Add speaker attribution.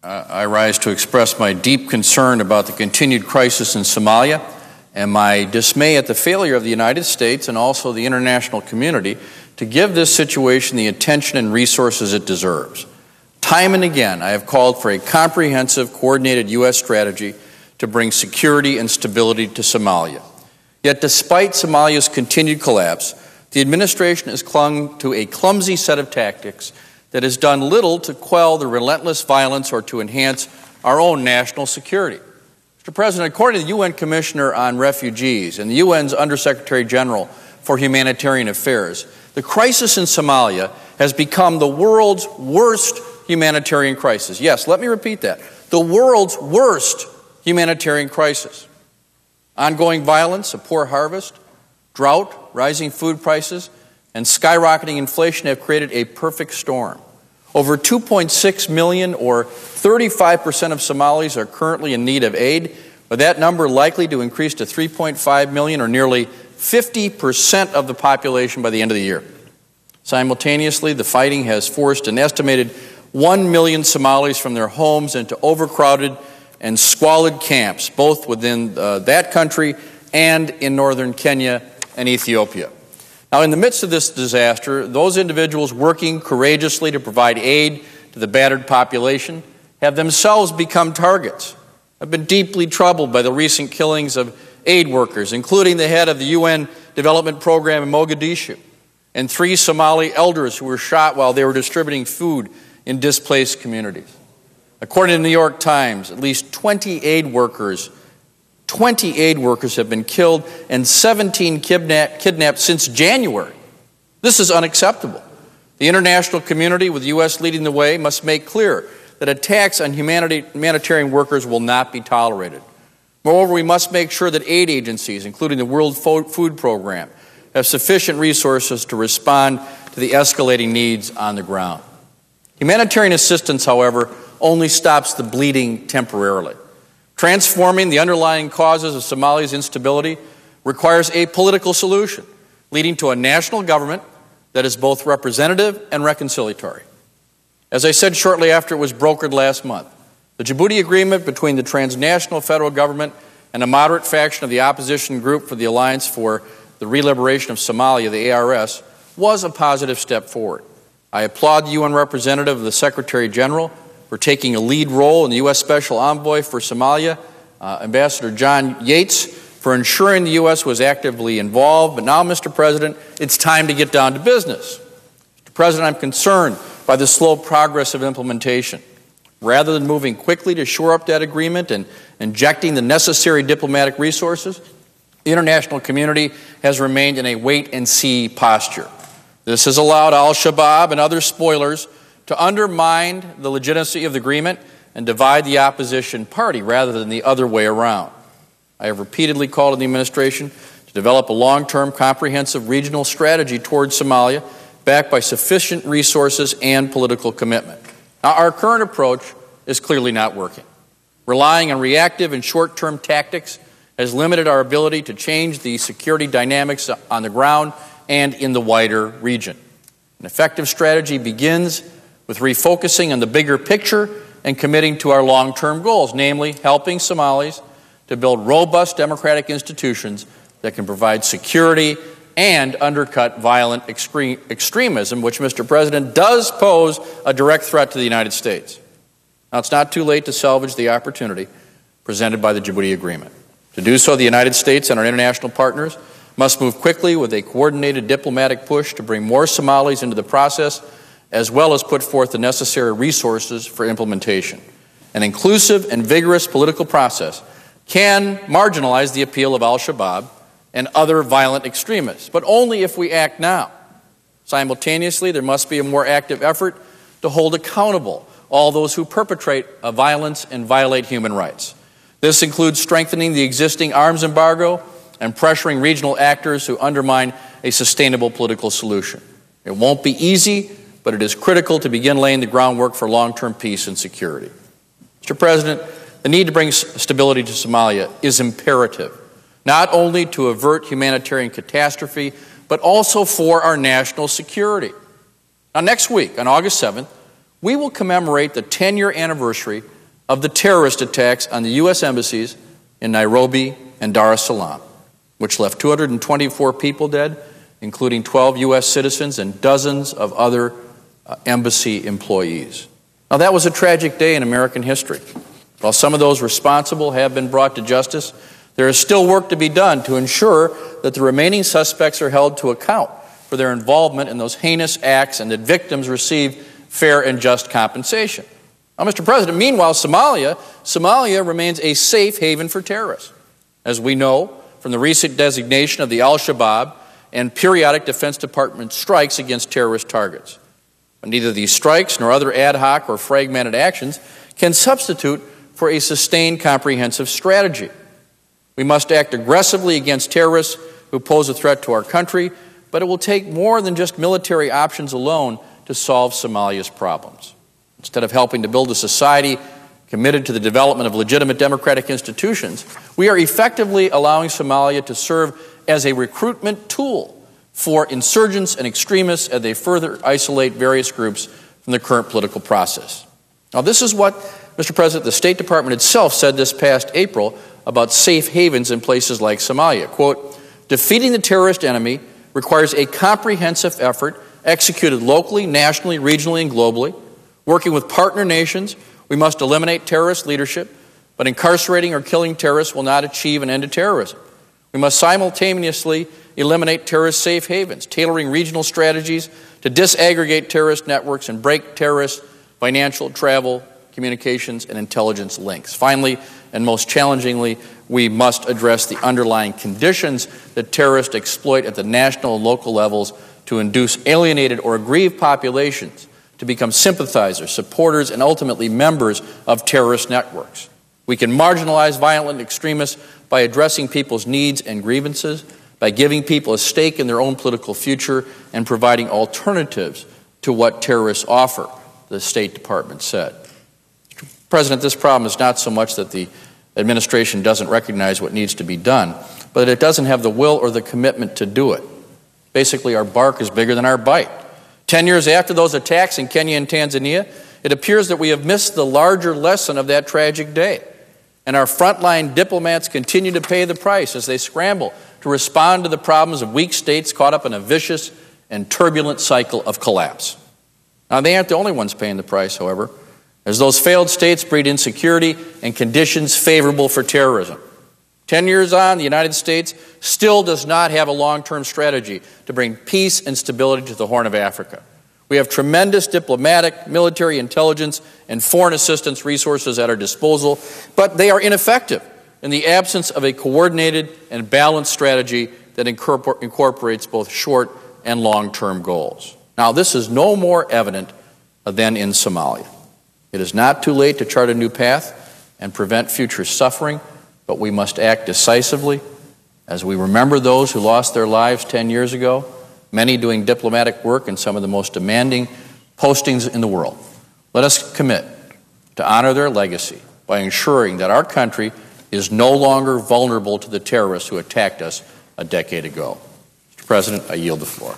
Speaker 1: I rise to express my deep concern about the continued crisis in Somalia and my dismay at the failure of the United States and also the international community to give this situation the attention and resources it deserves. Time and again, I have called for a comprehensive, coordinated U.S. strategy to bring security and stability to Somalia. Yet despite Somalia's continued collapse, the administration has clung to a clumsy set of tactics that has done little to quell the relentless violence or to enhance our own national security. Mr. President, according to the UN Commissioner on Refugees and the UN's Undersecretary General for Humanitarian Affairs, the crisis in Somalia has become the world's worst humanitarian crisis. Yes, let me repeat that. The world's worst humanitarian crisis. Ongoing violence, a poor harvest, drought, rising food prices, and skyrocketing inflation have created a perfect storm. Over 2.6 million, or 35% of Somalis, are currently in need of aid, with that number likely to increase to 3.5 million, or nearly 50% of the population by the end of the year. Simultaneously, the fighting has forced an estimated 1 million Somalis from their homes into overcrowded and squalid camps, both within that country and in northern Kenya and Ethiopia. Now, in the midst of this disaster, those individuals working courageously to provide aid to the battered population have themselves become targets. I've been deeply troubled by the recent killings of aid workers, including the head of the UN Development Program in Mogadishu, and 3 Somali elders who were shot while they were distributing food in displaced communities. According to the New York Times, at least 20 aid workers have been killed and 17 kidnapped since January. This is unacceptable. The international community, with the U.S. leading the way, must make clear that attacks on humanitarian workers will not be tolerated. Moreover, we must make sure that aid agencies, including the World Food Program, have sufficient resources to respond to the escalating needs on the ground. Humanitarian assistance, however, only stops the bleeding temporarily. Transforming the underlying causes of Somalia's instability requires a political solution, leading to a national government that is both representative and reconciliatory. As I said shortly after it was brokered last month, the Djibouti Agreement between the transnational federal government and a moderate faction of the opposition group for the Alliance for the Re-Liberation of Somalia, the ARS, was a positive step forward. I applaud the UN representative of the Secretary General for taking a lead role in the U.S. Special Envoy for Somalia, Ambassador John Yates, for ensuring the U.S. was actively involved. But now, Mr. President, it's time to get down to business. Mr. President, I'm concerned by the slow progress of implementation. Rather than moving quickly to shore up that agreement and injecting the necessary diplomatic resources, the international community has remained in a wait-and-see posture. This has allowed al-Shabaab and other spoilers to undermine the legitimacy of the agreement and divide the opposition party rather than the other way around. I have repeatedly called on the administration to develop a long-term, comprehensive regional strategy towards Somalia, backed by sufficient resources and political commitment. Now, our current approach is clearly not working. Relying on reactive and short-term tactics has limited our ability to change the security dynamics on the ground and in the wider region. An effective strategy begins with refocusing on the bigger picture and committing to our long-term goals, namely helping Somalis to build robust democratic institutions that can provide security and undercut violent extremism, which, Mr. President, does pose a direct threat to the United States. Now, it's not too late to salvage the opportunity presented by the Djibouti Agreement. To do so, the United States and our international partners must move quickly with a coordinated diplomatic push to bring more Somalis into the process, as well as put forth the necessary resources for implementation. An inclusive and vigorous political process can marginalize the appeal of al-Shabaab and other violent extremists, but only if we act now. Simultaneously, there must be a more active effort to hold accountable all those who perpetrate violence and violate human rights. This includes strengthening the existing arms embargo and pressuring regional actors who undermine a sustainable political solution. It won't be easy, but it is critical to begin laying the groundwork for long-term peace and security. Mr. President, the need to bring stability to Somalia is imperative, not only to avert humanitarian catastrophe, but also for our national security. Now, next week, on August 7th, we will commemorate the 10-year anniversary of the terrorist attacks on the U.S. embassies in Nairobi and Dar es Salaam, which left 224 people dead, including 12 U.S. citizens and dozens of other embassy employees. Now, that was a tragic day in American history. While some of those responsible have been brought to justice, there is still work to be done to ensure that the remaining suspects are held to account for their involvement in those heinous acts and that victims receive fair and just compensation. Now, Mr. President, meanwhile, Somalia remains a safe haven for terrorists, as we know from the recent designation of the Al-Shabaab and periodic Defense Department strikes against terrorist targets. But neither these strikes nor other ad hoc or fragmented actions can substitute for a sustained, comprehensive strategy. We must act aggressively against terrorists who pose a threat to our country, but it will take more than just military options alone to solve Somalia's problems. Instead of helping to build a society committed to the development of legitimate democratic institutions, we are effectively allowing Somalia to serve as a recruitment tool for insurgents and extremists as they further isolate various groups from the current political process. Now, this is what, Mr. President, the State Department itself said this past April about safe havens in places like Somalia. Quote, defeating the terrorist enemy requires a comprehensive effort executed locally, nationally, regionally, and globally. Working with partner nations, we must eliminate terrorist leadership, but incarcerating or killing terrorists will not achieve an end to terrorism. We must simultaneously eliminate terrorist safe havens, tailoring regional strategies to disaggregate terrorist networks and break terrorist financial, travel, communications, and intelligence links. Finally, and most challengingly, we must address the underlying conditions that terrorists exploit at the national and local levels to induce alienated or aggrieved populations to become sympathizers, supporters, and ultimately members of terrorist networks. We can marginalize violent extremists by addressing people's needs and grievances, by giving people a stake in their own political future, and providing alternatives to what terrorists offer, the State Department said. Mr. President, this problem is not so much that the administration doesn't recognize what needs to be done, but that it doesn't have the will or the commitment to do it. Basically, our bark is bigger than our bite. 10 years after those attacks in Kenya and Tanzania, it appears that we have missed the larger lesson of that tragic day. And our frontline diplomats continue to pay the price as they scramble to respond to the problems of weak states caught up in a vicious and turbulent cycle of collapse. Now, they aren't the only ones paying the price, however, as those failed states breed insecurity and conditions favorable for terrorism. 10 years on, the United States still does not have a long-term strategy to bring peace and stability to the Horn of Africa. We have tremendous diplomatic, military intelligence, and foreign assistance resources at our disposal, but they are ineffective in the absence of a coordinated and balanced strategy that incorporates both short and long-term goals. Now, this is no more evident than in Somalia. It is not too late to chart a new path and prevent future suffering, but we must act decisively as we remember those who lost their lives 10 years ago, many doing diplomatic work in some of the most demanding postings in the world. Let us commit to honor their legacy by ensuring that our country is no longer vulnerable to the terrorists who attacked us a decade ago. Mr. President, I yield the floor.